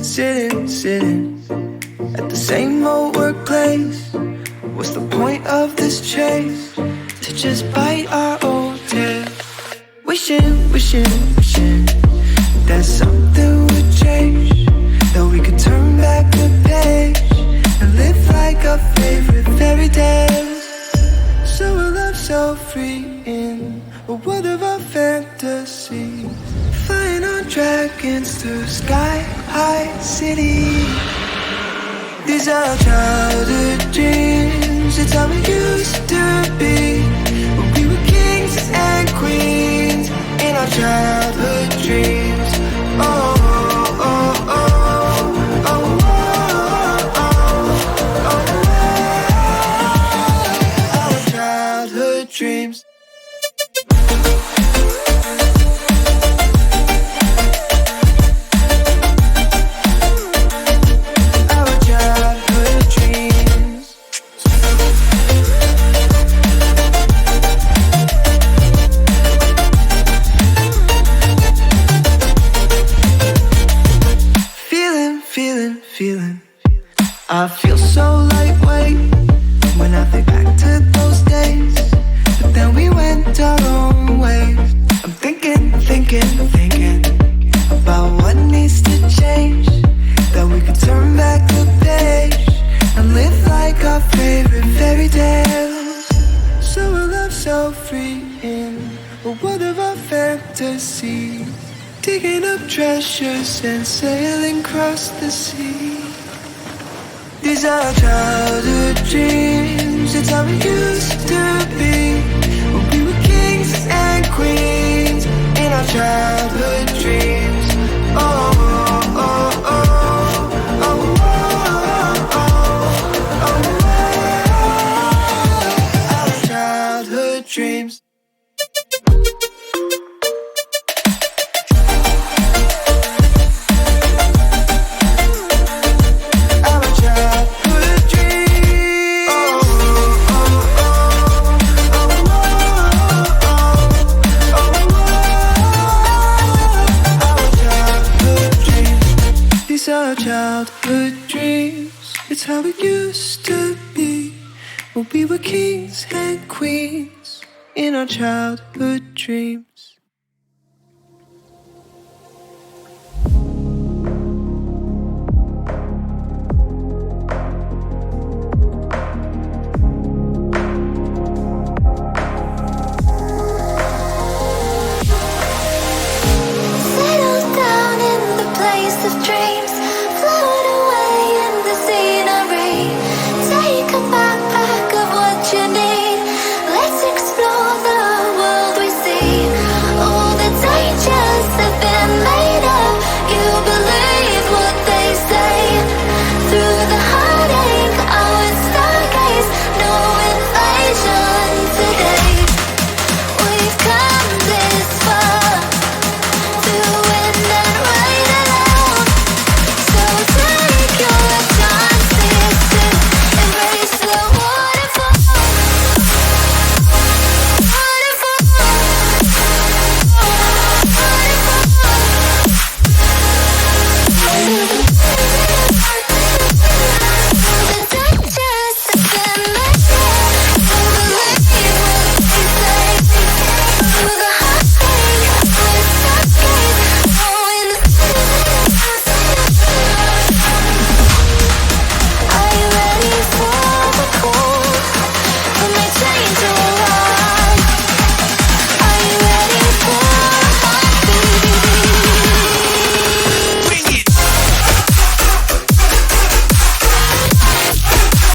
sitting at the same old workplace. What's the point of this chase? To just bite our old tail. Wishing that something would change, that we could turn back the page and live like our favorite fairy tales. So a love so free in a world of our fantasies, flying on dragons through sky-high cities. These are childhood dreams, it's how we used to be, when we were kings and queens in our childhood dreams. Oh, oh, oh, oh, oh, oh, oh, our childhood dreams. Feeling, I feel so lightweight when I think back to those days, but then we went our own ways. I'm thinking about what needs to change, that we could turn back the page and live like our favorite fairy tales. So a love so free in a world of our fantasy, digging up treasures and sailing across the sea. These are childhood dreams, it's how we used to be, when we were kings and queens in our childhood dreams. Oh, oh, oh, oh, oh, oh, oh, our childhood dreams. Our childhood dreams, it's how it used to be, when we were kings and queens in our childhood dreams.